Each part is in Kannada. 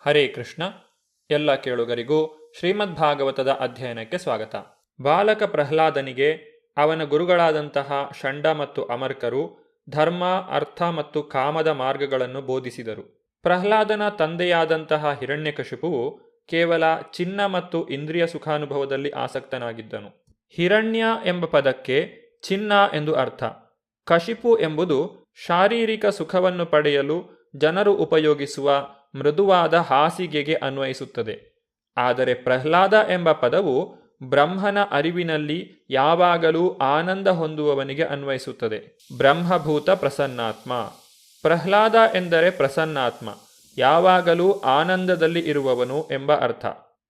ಹರೇ ಕೃಷ್ಣ. ಎಲ್ಲ ಕೇಳುಗರಿಗೂ ಶ್ರೀಮದ್ ಭಾಗವತದ ಅಧ್ಯಯನಕ್ಕೆ ಸ್ವಾಗತ. ಬಾಲಕ ಪ್ರಹ್ಲಾದನಿಗೆ ಅವನ ಗುರುಗಳಾದಂತಹ ಷಂಡ ಮತ್ತು ಅಮರ್ಕರು ಧರ್ಮ, ಅರ್ಥ ಮತ್ತು ಕಾಮದ ಮಾರ್ಗಗಳನ್ನು ಬೋಧಿಸಿದರು. ಪ್ರಹ್ಲಾದನ ತಂದೆಯಾದಂತಹ ಹಿರಣ್ಯಕಶಿಪುವು ಕೇವಲ ಚಿನ್ನ ಮತ್ತು ಇಂದ್ರಿಯ ಸುಖಾನುಭವದಲ್ಲಿ ಆಸಕ್ತನಾಗಿದ್ದನು. ಹಿರಣ್ಯ ಎಂಬ ಪದಕ್ಕೆ ಚಿನ್ನ ಎಂದು ಅರ್ಥ. ಕಶಿಪು ಎಂಬುದು ಶಾರೀರಿಕ ಸುಖವನ್ನು ಪಡೆಯಲು ಜನರು ಉಪಯೋಗಿಸುವ ಮೃದುವಾದ ಹಾಸಿಗೆಗೆ ಅನ್ವಯಿಸುತ್ತದೆ. ಆದರೆ ಪ್ರಹ್ಲಾದ ಎಂಬ ಪದವು ಬ್ರಹ್ಮನ ಅರಿವಿನಲ್ಲಿ ಯಾವಾಗಲೂ ಆನಂದ ಹೊಂದುವವನಿಗೆ ಅನ್ವಯಿಸುತ್ತದೆ. ಬ್ರಹ್ಮಭೂತ ಪ್ರಸನ್ನಾತ್ಮ. ಪ್ರಹ್ಲಾದ ಎಂದರೆ ಪ್ರಸನ್ನಾತ್ಮ, ಯಾವಾಗಲೂ ಆನಂದದಲ್ಲಿ ಇರುವವನು ಎಂಬ ಅರ್ಥ.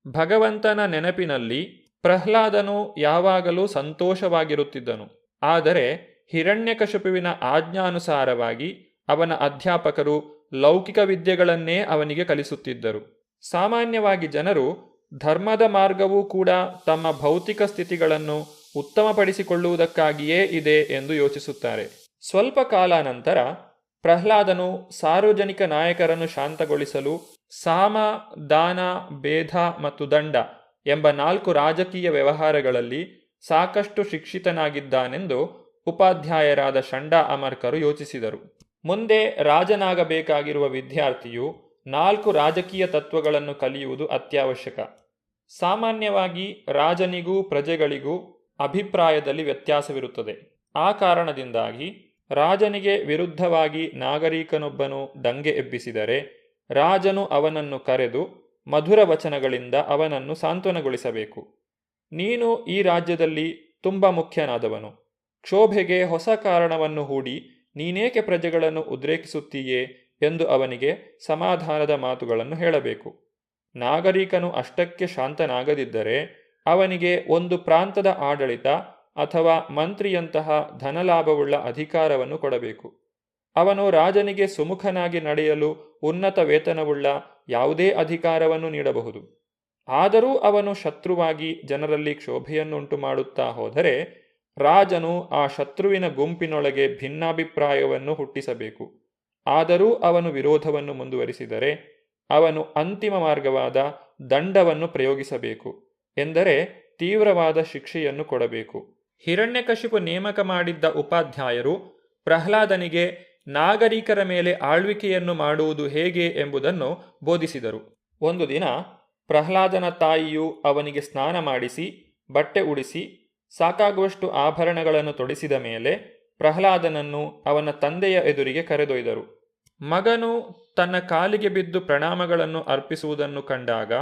ಭಗವಂತನ ನೆನಪಿನಲ್ಲಿ ಪ್ರಹ್ಲಾದನು ಯಾವಾಗಲೂ ಸಂತೋಷವಾಗಿರುತ್ತಿದ್ದನು. ಆದರೆ ಹಿರಣ್ಯಕಶಿಪುವಿನ ಆಜ್ಞಾನುಸಾರವಾಗಿ ಅವನ ಅಧ್ಯಾಪಕರು ಲೌಕಿಕ ವಿದ್ಯೆಗಳನ್ನೇ ಅವನಿಗೆ ಕಲಿಸುತ್ತಿದ್ದರು. ಸಾಮಾನ್ಯವಾಗಿ ಜನರು ಧರ್ಮದ ಮಾರ್ಗವೂ ಕೂಡ ತಮ್ಮ ಭೌತಿಕ ಸ್ಥಿತಿಗಳನ್ನು ಉತ್ತಮಪಡಿಸಿಕೊಳ್ಳುವುದಕ್ಕಾಗಿಯೇ ಇದೆ ಎಂದು ಯೋಚಿಸುತ್ತಾರೆ. ಸ್ವಲ್ಪ ಕಾಲ ನಂತರ ಪ್ರಹ್ಲಾದನು ಸಾರ್ವಜನಿಕ ನಾಯಕರನ್ನು ಶಾಂತಗೊಳಿಸಲು ಸಾಮ, ದಾನ, ಭೇದ ಮತ್ತು ದಂಡ ಎಂಬ 4 ರಾಜಕೀಯ ವ್ಯವಹಾರಗಳಲ್ಲಿ ಸಾಕಷ್ಟು ಶಿಕ್ಷಿತನಾಗಿದ್ದಾನೆಂದು ಉಪಾಧ್ಯಾಯರಾದ ಷಂಡ ಅಮರ್ಕರು ಯೋಚಿಸಿದರು. ಮುಂದೆ ರಾಜನಾಗಬೇಕಾಗಿರುವ ವಿದ್ಯಾರ್ಥಿಯು 4 ರಾಜಕೀಯ ತತ್ವಗಳನ್ನು ಕಲಿಯುವುದು ಅತ್ಯವಶ್ಯಕ. ಸಾಮಾನ್ಯವಾಗಿ ರಾಜನಿಗೂ ಪ್ರಜೆಗಳಿಗೂ ಅಭಿಪ್ರಾಯದಲ್ಲಿ ವ್ಯತ್ಯಾಸವಿರುತ್ತದೆ. ಆ ಕಾರಣದಿಂದಾಗಿ ರಾಜನಿಗೆ ವಿರುದ್ಧವಾಗಿ ನಾಗರಿಕನೊಬ್ಬನು ದಂಗೆ ಎಬ್ಬಿಸಿದರೆ ರಾಜನು ಅವನನ್ನು ಕರೆದು ಮಧುರ ವಚನಗಳಿಂದ ಅವನನ್ನು ಸಾಂತ್ವನಗೊಳಿಸಬೇಕು. ನೀನು ಈ ರಾಜ್ಯದಲ್ಲಿ ತುಂಬ ಮುಖ್ಯನಾದವನು. ಕ್ಷೋಭೆಗೆ ಹೊಸ ಕಾರಣವನ್ನು ಹೂಡಿ ನೀನೇಕೆ ಪ್ರಜೆಗಳನ್ನು ಉದ್ರೇಕಿಸುತ್ತೀಯೇ ಎಂದು ಅವನಿಗೆ ಸಮಾಧಾನದ ಮಾತುಗಳನ್ನು ಹೇಳಬೇಕು. ನಾಗರಿಕನು ಅಷ್ಟಕ್ಕೆ ಶಾಂತನಾಗದಿದ್ದರೆ ಅವನಿಗೆ ಒಂದು ಪ್ರಾಂತದ ಆಡಳಿತ ಅಥವಾ ಮಂತ್ರಿಯಂತಹ ಧನಲಾಭವುಳ್ಳ ಅಧಿಕಾರವನ್ನು ಕೊಡಬೇಕು. ಅವನು ರಾಜನಿಗೆ ಸುಮುಖನಾಗಿ ನಡೆಯಲು ಉನ್ನತ ವೇತನವುಳ್ಳ ಯಾವುದೇ ಅಧಿಕಾರವನ್ನು ನೀಡಬಹುದು. ಆದರೂ ಅವನು ಶತ್ರುವಾಗಿ ಜನರಲ್ಲಿ ಕ್ಷೋಭೆಯನ್ನುಂಟು ಮಾಡುತ್ತಾ ಹೋದರೆ ರಾಜನು ಆ ಶತ್ರುವಿನ ಗುಂಪಿನೊಳಗೆ ಭಿನ್ನಾಭಿಪ್ರಾಯವನ್ನು ಹುಟ್ಟಿಸಬೇಕು. ಆದರೂ ಅವನು ವಿರೋಧವನ್ನು ಮುಂದುವರಿಸಿದರೆ ಅವನು ಅಂತಿಮ ಮಾರ್ಗವಾದ ದಂಡವನ್ನು ಪ್ರಯೋಗಿಸಬೇಕು, ಎಂದರೆ ತೀವ್ರವಾದ ಶಿಕ್ಷೆಯನ್ನು ಕೊಡಬೇಕು. ಹಿರಣ್ಯಕಶಿಪು ನೇಮಕ ಮಾಡಿದ್ದ ಉಪಾಧ್ಯಾಯರು ಪ್ರಹ್ಲಾದನಿಗೆ ನಾಗರಿಕರ ಮೇಲೆ ಆಳ್ವಿಕೆಯನ್ನು ಮಾಡುವುದು ಹೇಗೆ ಎಂಬುದನ್ನು ಬೋಧಿಸಿದರು. ಒಂದು ದಿನ ಪ್ರಹ್ಲಾದನ ತಾಯಿಯು ಅವನಿಗೆ ಸ್ನಾನ ಮಾಡಿಸಿ ಬಟ್ಟೆ ಉಡಿಸಿ ಸಾಕಾಗುವಷ್ಟು ಆಭರಣಗಳನ್ನು ತೊಡಿಸಿದ ಮೇಲೆ ಪ್ರಹ್ಲಾದನನ್ನು ಅವನ ತಂದೆಯ ಎದುರಿಗೆ ಕರೆದೊಯ್ದರು. ಮಗನು ತನ್ನ ಕಾಲಿಗೆ ಬಿದ್ದು ಪ್ರಣಾಮಗಳನ್ನು ಅರ್ಪಿಸುವುದನ್ನು ಕಂಡಾಗ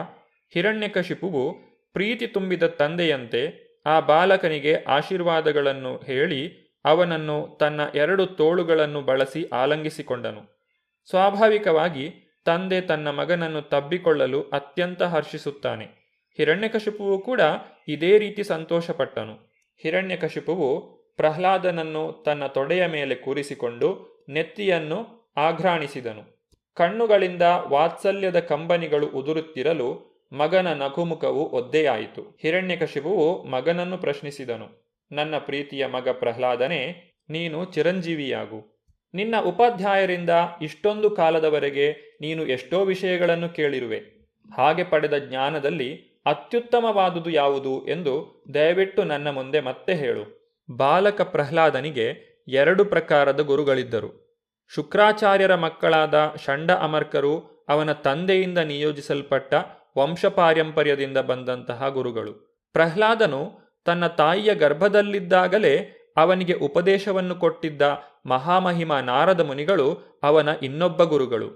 ಹಿರಣ್ಯಕಶಿಪುವು ಪ್ರೀತಿ ತುಂಬಿದ ತಂದೆಯಂತೆ ಆ ಬಾಲಕನಿಗೆ ಆಶೀರ್ವಾದಗಳನ್ನು ಹೇಳಿ ಅವನನ್ನು ತನ್ನ 2 ತೋಳುಗಳನ್ನು ಬಳಸಿ ಆಲಂಗಿಸಿಕೊಂಡನು. ಸ್ವಾಭಾವಿಕವಾಗಿ ತಂದೆ ತನ್ನ ಮಗನನ್ನು ತಬ್ಬಿಕೊಳ್ಳಲು ಅತ್ಯಂತ ಹರ್ಷಿಸುತ್ತಾನೆ. ಹಿರಣ್ಯಕಶಿಪುವು ಕೂಡ ಇದೇ ರೀತಿ ಸಂತೋಷಪಟ್ಟನು. ಹಿರಣ್ಯಕಶಿಪುವು ಪ್ರಹ್ಲಾದನನ್ನು ತನ್ನ ತೊಡೆಯ ಮೇಲೆ ಕೂರಿಸಿಕೊಂಡು ನೆತ್ತಿಯನ್ನು ಆಘ್ರಾಣಿಸಿದನು. ಕಣ್ಣುಗಳಿಂದ ವಾತ್ಸಲ್ಯದ ಕಂಬನಿಗಳು ಉದುರುತ್ತಿರಲು ಮಗನ ನಗುಮುಖವು ಒದ್ದೆಯಾಯಿತು. ಹಿರಣ್ಯಕಶಿಪುವು ಮಗನನ್ನು ಪ್ರಶ್ನಿಸಿದನು, ನನ್ನ ಪ್ರೀತಿಯ ಮಗ ಪ್ರಹ್ಲಾದನೇ, ನೀನು ಚಿರಂಜೀವಿಯಾಗು. ನಿನ್ನ ಉಪಾಧ್ಯಾಯರಿಂದ ಇಷ್ಟೊಂದು ಕಾಲದವರೆಗೆ ನೀನು ಎಷ್ಟೋ ವಿಷಯಗಳನ್ನು ಕೇಳಿರುವೆ. ಹಾಗೆ ಪಡೆದ ಜ್ಞಾನದಲ್ಲಿ ಅತ್ಯುತ್ತಮವಾದುದು ಯಾವುದು ಎಂದು ದಯವಿಟ್ಟು ನನ್ನ ಮುಂದೆ ಮತ್ತೆ ಹೇಳು. ಬಾಲಕ ಪ್ರಹ್ಲಾದನಿಗೆ 2 ಪ್ರಕಾರದ ಗುರುಗಳಿದ್ದರು. ಶುಕ್ರಾಚಾರ್ಯರ ಮಕ್ಕಳಾದ ಷಂಡ ಅಮರ್ಕರು ಅವನ ತಂದೆಯಿಂದ ನಿಯೋಜಿಸಲ್ಪಟ್ಟ ವಂಶಪಾರಂಪರ್ಯದಿಂದ ಬಂದಂತಹ ಗುರುಗಳು. ಪ್ರಹ್ಲಾದನು ತನ್ನ ತಾಯಿಯ ಗರ್ಭದಲ್ಲಿದ್ದಾಗಲೇ ಅವನಿಗೆ ಉಪದೇಶವನ್ನು ಕೊಟ್ಟಿದ್ದ ಮಹಾಮಹಿಮ ನಾರದ ಮುನಿಗಳು ಅವನ ಇನ್ನೊಬ್ಬ ಗುರುಗಳು.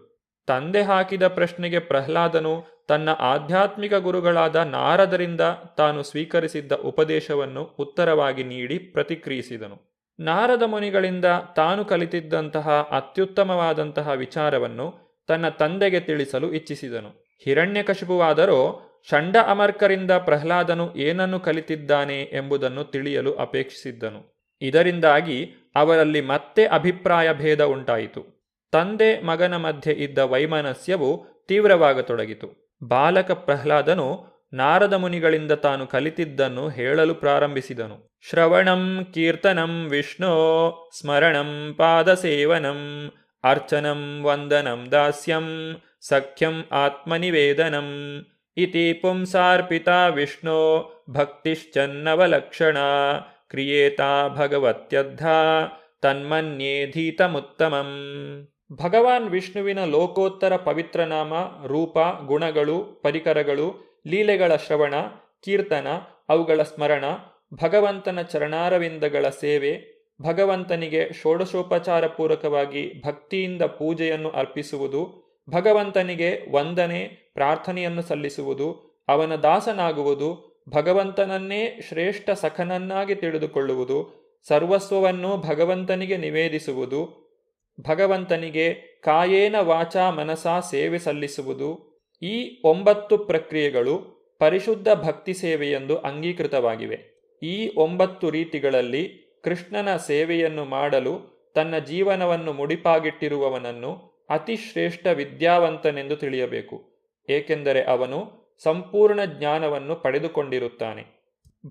ತಂದೆ ಹಾಕಿದ ಪ್ರಶ್ನೆಗೆ ಪ್ರಹ್ಲಾದನು ತನ್ನ ಆಧ್ಯಾತ್ಮಿಕ ಗುರುಗಳಾದ ನಾರದರಿಂದ ತಾನು ಸ್ವೀಕರಿಸಿದ್ದ ಉಪದೇಶವನ್ನು ಉತ್ತರವಾಗಿ ನೀಡಿ ಪ್ರತಿಕ್ರಿಯಿಸಿದನು. ನಾರದ ಮುನಿಗಳಿಂದ ತಾನು ಕಲಿತಿದ್ದಂತಹ ಅತ್ಯುತ್ತಮವಾದಂತಹ ವಿಚಾರವನ್ನು ತನ್ನ ತಂದೆಗೆ ತಿಳಿಸಲು ಇಚ್ಛಿಸಿದನು. ಹಿರಣ್ಯಕಶಿಪುವಾದರೋ ಷಂಡ ಅಮರ್ಕರಿಂದ ಪ್ರಹ್ಲಾದನು ಏನನ್ನು ಕಲಿತಿದ್ದಾನೆ ಎಂಬುದನ್ನು ತಿಳಿಯಲು ಅಪೇಕ್ಷಿಸಿದ್ದನು. ಇದರಿಂದಾಗಿ ಅವರಲ್ಲಿ ಮತ್ತೆ ಅಭಿಪ್ರಾಯ ಭೇದ ಉಂಟಾಯಿತು. ತಂದೆ ಮಗನ ಮಧ್ಯೆ ಇದ್ದ ವೈಮನಸ್ಯವು ತೀವ್ರವಾಗತೊಡಗಿತು. ಬಾಲಕ ಪ್ರಹ್ಲಾದನು ನಾರದ ಮುನಿಗಳಿಂದ ತಾನು ಕಲಿತಿದ್ದನ್ನು ಹೇಳಲು ಪ್ರಾರಂಭಿಸಿದನು. ಶ್ರವಣಂ ಕೀರ್ತನಂ ವಿಷ್ಣೋ ಸ್ಮರಣಂ ಪಾದಸೇವನಂ ಅರ್ಚನಂ ವಂದನಂ ದಾಸ್ಯಂ ಸಖ್ಯಂ ಆತ್ಮನಿವೇದನಂ ಇತಿ ಪುಂಸಾರ್ಪಿತಾ ವಿಷ್ಣೋ ಭಕ್ತಿಶ್ಚನ್ನವಲಕ್ಷಣ ಕ್ರಿಯೇತಾ ಭಗವತ್ಯದ್ಧ ತನ್ಮನ್ಯೇಧೀತಮುತ್ತಮಂ. ಭಗವಾನ್ ವಿಷ್ಣುವಿನ ಲೋಕೋತ್ತರ ಪವಿತ್ರ ನಾಮ, ರೂಪ, ಗುಣಗಳು, ಪರಿಕರಗಳು, ಲೀಲೆಗಳ ಶ್ರವಣ, ಕೀರ್ತನ, ಅವುಗಳ ಸ್ಮರಣ, ಭಗವಂತನ ಚರಣಾರವಿಂದಗಳ ಸೇವೆ, ಭಗವಂತನಿಗೆ ಷೋಡಶೋಪಚಾರ ಪೂರ್ವಕವಾಗಿ ಭಕ್ತಿಯಿಂದ ಪೂಜೆಯನ್ನು ಅರ್ಪಿಸುವುದು, ಭಗವಂತನಿಗೆ ವಂದನೆ, ಪ್ರಾರ್ಥನೆಯನ್ನು ಸಲ್ಲಿಸುವುದು, ಅವನ ದಾಸನಾಗುವುದು, ಭಗವಂತನನ್ನೇ ಶ್ರೇಷ್ಠ ಸಖನನ್ನಾಗಿ ತಿಳಿದುಕೊಳ್ಳುವುದು, ಸರ್ವಸ್ವವನ್ನು ಭಗವಂತನಿಗೆ ನಿವೇದಿಸುವುದು, ಭಗವಂತನಿಗೆ ಕಾಯೇನ ವಾಚಾ ಮನಸಾ ಸೇವೆ ಸಲ್ಲಿಸುವುದು, ಈ 9 ಪ್ರಕ್ರಿಯೆಗಳು ಪರಿಶುದ್ಧ ಭಕ್ತಿ ಸೇವೆಯೆಂದು ಅಂಗೀಕೃತವಾಗಿವೆ. ಈ 9 ರೀತಿಗಳಲ್ಲಿ ಕೃಷ್ಣನ ಸೇವೆಯನ್ನು ಮಾಡಲು ತನ್ನ ಜೀವನವನ್ನು ಮುಡಿಪಾಗಿಟ್ಟಿರುವವನನ್ನು ಅತಿ ಶ್ರೇಷ್ಠ ವಿದ್ಯಾವಂತನೆಂದು ತಿಳಿಯಬೇಕು, ಏಕೆಂದರೆ ಅವನು ಸಂಪೂರ್ಣ ಜ್ಞಾನವನ್ನು ಪಡೆದುಕೊಂಡಿರುತ್ತಾನೆ.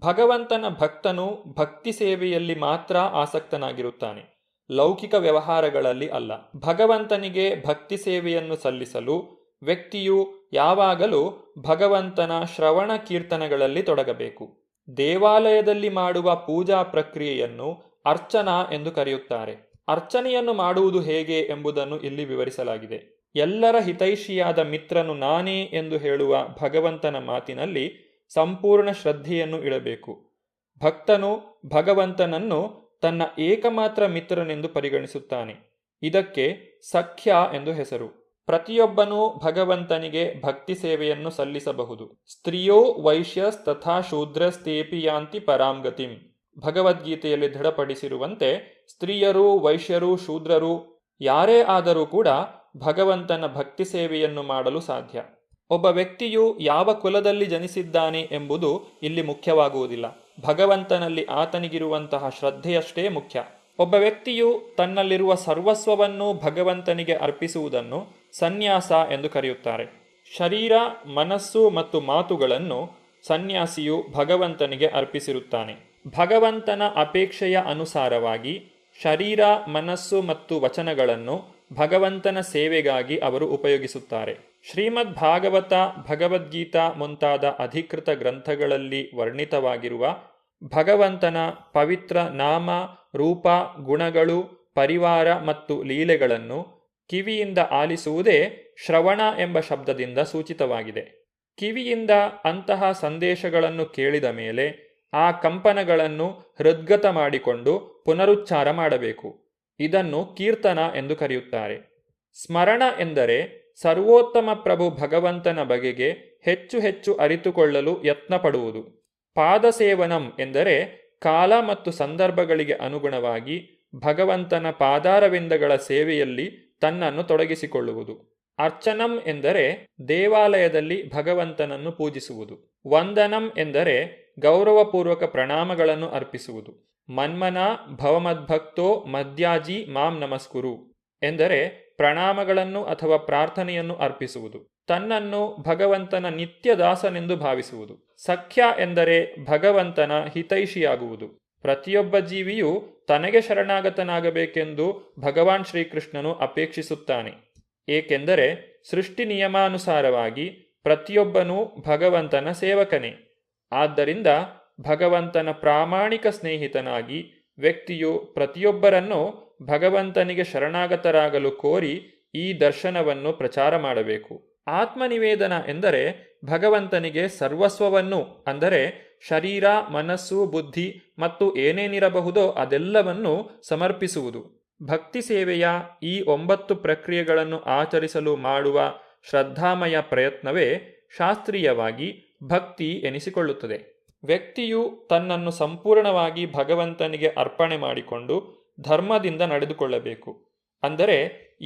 ಭಗವಂತನ ಭಕ್ತನು ಭಕ್ತಿ ಸೇವೆಯಲ್ಲಿ ಮಾತ್ರ ಆಸಕ್ತನಾಗಿರುತ್ತಾನೆ, ಲೌಕಿಕ ವ್ಯವಹಾರಗಳಲ್ಲಿ ಅಲ್ಲ. ಭಗವಂತನಿಗೆ ಭಕ್ತಿ ಸೇವೆಯನ್ನು ಸಲ್ಲಿಸಲು ವ್ಯಕ್ತಿಯು ಯಾವಾಗಲೂ ಭಗವಂತನ ಶ್ರವಣ ಕೀರ್ತನೆಗಳಲ್ಲಿ ತೊಡಗಬೇಕು. ದೇವಾಲಯದಲ್ಲಿ ಮಾಡುವ ಪೂಜಾ ಪ್ರಕ್ರಿಯೆಯನ್ನು ಅರ್ಚನಾ ಎಂದು ಕರೆಯುತ್ತಾರೆ. ಅರ್ಚನೆಯನ್ನು ಮಾಡುವುದು ಹೇಗೆ ಎಂಬುದನ್ನು ಇಲ್ಲಿ ವಿವರಿಸಲಾಗಿದೆ. ಎಲ್ಲರ ಹಿತೈಷಿಯಾದ ಮಿತ್ರನು ನಾನೇ ಎಂದು ಹೇಳುವ ಭಗವಂತನ ಮಾತಿನಲ್ಲಿ ಸಂಪೂರ್ಣ ಶ್ರದ್ಧೆಯನ್ನು ಇಡಬೇಕು. ಭಕ್ತನು ಭಗವಂತನನ್ನು ತನ್ನ ಏಕಮಾತ್ರ ಮಿತ್ರನೆಂದು ಪರಿಗಣಿಸುತ್ತಾನೆ. ಇದಕ್ಕೆ ಸಖ್ಯ ಎಂದು ಹೆಸರು. ಪ್ರತಿಯೊಬ್ಬನೂ ಭಗವಂತನಿಗೆ ಭಕ್ತಿ ಸೇವೆಯನ್ನು ಸಲ್ಲಿಸಬಹುದು. ಸ್ತ್ರೀಯೋ ವೈಶ್ಯಸ್ ತಥಾ ಶೂದ್ರಸ್ತೇಪಿ ಯಾಂತಿ ಪರಾಂಗತಿಂ. ಭಗವದ್ಗೀತೆಯಲ್ಲಿ ದೃಢಪಡಿಸಿರುವಂತೆ ಸ್ತ್ರೀಯರು, ವೈಶ್ಯರು, ಶೂದ್ರರು ಯಾರೇ ಆದರೂ ಕೂಡ ಭಗವಂತನ ಭಕ್ತಿ ಸೇವೆಯನ್ನು ಮಾಡಲು ಸಾಧ್ಯ. ಒಬ್ಬ ವ್ಯಕ್ತಿಯು ಯಾವ ಕುಲದಲ್ಲಿ ಜನಿಸಿದ್ದಾನೆ ಎಂಬುದು ಇಲ್ಲಿ ಮುಖ್ಯವಾಗುವುದಿಲ್ಲ. ಭಗವಂತನಲ್ಲಿ ಆತನಿಗಿರುವಂತಹ ಶ್ರದ್ಧೆಯಷ್ಟೇ ಮುಖ್ಯ. ಒಬ್ಬ ವ್ಯಕ್ತಿಯು ತನ್ನಲ್ಲಿರುವ ಸರ್ವಸ್ವವನ್ನು ಭಗವಂತನಿಗೆ ಅರ್ಪಿಸುವುದನ್ನು ಸನ್ಯಾಸ ಎಂದು ಕರೆಯುತ್ತಾರೆ. ಶರೀರ, ಮನಸ್ಸು ಮತ್ತು ಮಾತುಗಳನ್ನು ಸನ್ಯಾಸಿಯು ಭಗವಂತನಿಗೆ ಅರ್ಪಿಸಿರುತ್ತಾನೆ. ಭಗವಂತನ ಅಪೇಕ್ಷೆಯ ಅನುಸಾರವಾಗಿ ಶರೀರ, ಮನಸ್ಸು ಮತ್ತು ವಚನಗಳನ್ನು ಭಗವಂತನ ಸೇವೆಗಾಗಿ ಅವರು ಉಪಯೋಗಿಸುತ್ತಾರೆ. ಶ್ರೀಮದ್ ಭಾಗವತ, ಭಗವದ್ಗೀತಾ ಮುಂತಾದ ಅಧಿಕೃತ ಗ್ರಂಥಗಳಲ್ಲಿ ವರ್ಣಿತವಾಗಿರುವ ಭಗವಂತನ ಪವಿತ್ರ ನಾಮ, ರೂಪ, ಗುಣಗಳು, ಪರಿವಾರ ಮತ್ತು ಲೀಲೆಗಳನ್ನು ಕಿವಿಯಿಂದ ಆಲಿಸುವುದೇ ಶ್ರವಣ ಎಂಬ ಶಬ್ದದಿಂದ ಸೂಚಿತವಾಗಿದೆ. ಕಿವಿಯಿಂದ ಅಂತಹ ಸಂದೇಶಗಳನ್ನು ಕೇಳಿದ ಮೇಲೆ ಆ ಕಂಪನಗಳನ್ನು ಹೃದ್ಗತ ಮಾಡಿಕೊಂಡು ಪುನರುಚ್ಚಾರ ಮಾಡಬೇಕು. ಇದನ್ನು ಕೀರ್ತನ ಎಂದು ಕರೆಯುತ್ತಾರೆ. ಸ್ಮರಣ ಎಂದರೆ ಸರ್ವೋತ್ತಮ ಪ್ರಭು ಭಗವಂತನ ಬಗೆಗೆ ಹೆಚ್ಚು ಹೆಚ್ಚು ಅರಿತುಕೊಳ್ಳಲು ಯತ್ನ ಪಡುವುದು. ಪಾದಸೇವನಂ ಎಂದರೆ ಕಾಲ ಮತ್ತು ಸಂದರ್ಭಗಳಿಗೆ ಅನುಗುಣವಾಗಿ ಭಗವಂತನ ಪಾದಾರವಿಂದಗಳ ಸೇವೆಯಲ್ಲಿ ತನ್ನನ್ನು ತೊಡಗಿಸಿಕೊಳ್ಳುವುದು. ಅರ್ಚನಂ ಎಂದರೆ ದೇವಾಲಯದಲ್ಲಿ ಭಗವಂತನನ್ನು ಪೂಜಿಸುವುದು. ವಂದನಂ ಎಂದರೆ ಗೌರವಪೂರ್ವಕ ಪ್ರಣಾಮಗಳನ್ನು ಅರ್ಪಿಸುವುದು. ಮನ್ಮನ ಭವಮದ್ಭಕ್ತೋ ಮದ್ಯಾಜಿ ಮಾಂ ನಮಸ್ಕುರು ಎಂದರೆ ಪ್ರಣಾಮಗಳನ್ನು ಅಥವಾ ಪ್ರಾರ್ಥನೆಯನ್ನು ಅರ್ಪಿಸುವುದು. ತನ್ನನ್ನು ಭಗವಂತನ ನಿತ್ಯದಾಸನೆಂದು ಭಾವಿಸುವುದು. ಸಖ್ಯ ಎಂದರೆ ಭಗವಂತನ ಹಿತೈಷಿಯಾಗುವುದು. ಪ್ರತಿಯೊಬ್ಬ ಜೀವಿಯು ತನಗೆ ಶರಣಾಗತನಾಗಬೇಕೆಂದು ಭಗವಾನ್ ಶ್ರೀಕೃಷ್ಣನು ಅಪೇಕ್ಷಿಸುತ್ತಾನೆ. ಏಕೆಂದರೆ ಸೃಷ್ಟಿ ನಿಯಮಾನುಸಾರವಾಗಿ ಪ್ರತಿಯೊಬ್ಬನೂ ಭಗವಂತನ ಸೇವಕನೇ. ಆದ್ದರಿಂದ ಭಗವಂತನ ಪ್ರಾಮಾಣಿಕ ಸ್ನೇಹಿತನಾಗಿ ವ್ಯಕ್ತಿಯು ಪ್ರತಿಯೊಬ್ಬರನ್ನೂ ಭಗವಂತನಿಗೆ ಶರಣಾಗತರಾಗಲು ಕೋರಿ ಈ ದರ್ಶನವನ್ನು ಪ್ರಚಾರ ಮಾಡಬೇಕು. ಆತ್ಮನಿವೇದನ ಎಂದರೆ ಭಗವಂತನಿಗೆ ಸರ್ವಸ್ವವನ್ನು, ಅಂದರೆ ಶರೀರ, ಮನಸ್ಸು, ಬುದ್ಧಿ ಮತ್ತು ಏನೇನಿರಬಹುದೋ ಅದೆಲ್ಲವನ್ನು ಸಮರ್ಪಿಸುವುದು. ಭಕ್ತಿ ಸೇವೆಯ ಈ 9 ಪ್ರಕ್ರಿಯೆಗಳನ್ನು ಆಚರಿಸಲು ಮಾಡುವ ಶ್ರದ್ಧಾಮಯ ಪ್ರಯತ್ನವೇ ಶಾಸ್ತ್ರೀಯವಾಗಿ ಭಕ್ತಿ ಎನಿಸಿಕೊಳ್ಳುತ್ತದೆ. ವ್ಯಕ್ತಿಯು ತನ್ನನ್ನು ಸಂಪೂರ್ಣವಾಗಿ ಭಗವಂತನಿಗೆ ಅರ್ಪಣೆ ಮಾಡಿಕೊಂಡು ಧರ್ಮದಿಂದ ನಡೆದುಕೊಳ್ಳಬೇಕು. ಅಂದರೆ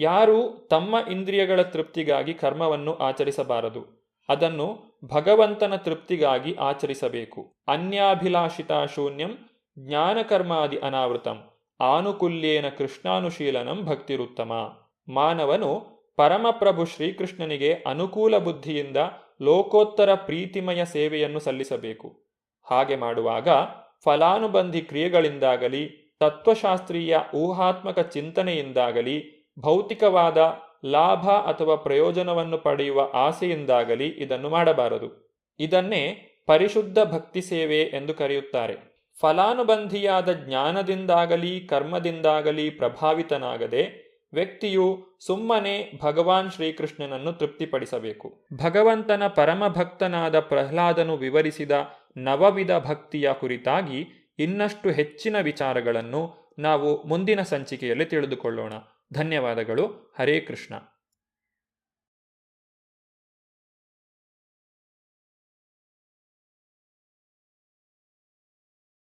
ಯಾರೂ ತಮ್ಮ ಇಂದ್ರಿಯಗಳ ತೃಪ್ತಿಗಾಗಿ ಕರ್ಮವನ್ನು ಆಚರಿಸಬಾರದು, ಅದನ್ನು ಭಗವಂತನ ತೃಪ್ತಿಗಾಗಿ ಆಚರಿಸಬೇಕು. ಅನ್ಯಾಭಿಲಾಷಿತಾ ಶೂನ್ಯಂ ಜ್ಞಾನಕರ್ಮಾದಿ ಅನಾವೃತಂ ಆನುಕೂಲ್ಯೇನ ಕೃಷ್ಣಾನುಶೀಲನಂ ಭಕ್ತಿರುತ್ತಮ. ಮಾನವನು ಪರಮಪ್ರಭು ಶ್ರೀಕೃಷ್ಣನಿಗೆ ಅನುಕೂಲ ಬುದ್ಧಿಯಿಂದ ಲೋಕೋತ್ತರ ಪ್ರೀತಿಮಯ ಸೇವೆಯನ್ನು ಸಲ್ಲಿಸಬೇಕು. ಹಾಗೆ ಮಾಡುವಾಗ ಫಲಾನುಬಂಧಿ ಕ್ರಿಯೆಗಳಿಂದಾಗಲಿ, ತತ್ವಶಾಸ್ತ್ರೀಯ ಊಹಾತ್ಮಕ ಚಿಂತನೆಯಿಂದಾಗಲಿ, ಭೌತಿಕವಾದ ಲಾಭ ಅಥವಾ ಪ್ರಯೋಜನವನ್ನು ಪಡೆಯುವ ಆಸೆಯಿಂದಾಗಲಿ ಇದನ್ನು ಮಾಡಬಾರದು. ಇದನ್ನೇ ಪರಿಶುದ್ಧ ಭಕ್ತಿ ಸೇವೆ ಎಂದು ಕರೆಯುತ್ತಾರೆ. ಫಲಾನುಬಂಧಿಯಾದ ಜ್ಞಾನದಿಂದಾಗಲಿ ಕರ್ಮದಿಂದಾಗಲಿ ಪ್ರಭಾವಿತನಾಗದೆ ವ್ಯಕ್ತಿಯು ಸುಮ್ಮನೆ ಭಗವಾನ್ ಶ್ರೀಕೃಷ್ಣನನ್ನು ತೃಪ್ತಿಪಡಿಸಬೇಕು. ಭಗವಂತನ ಪರಮಭಕ್ತನಾದ ಪ್ರಹ್ಲಾದನು ವಿವರಿಸಿದ ನವವಿಧ ಭಕ್ತಿಯ ಕುರಿತಾಗಿ ಇನ್ನಷ್ಟು ಹೆಚ್ಚಿನ ವಿಚಾರಗಳನ್ನು ನಾವು ಮುಂದಿನ ಸಂಚಿಕೆಯಲ್ಲಿ ತಿಳಿದುಕೊಳ್ಳೋಣ. ಧನ್ಯವಾದಗಳು. ಹರೇ ಕೃಷ್ಣ.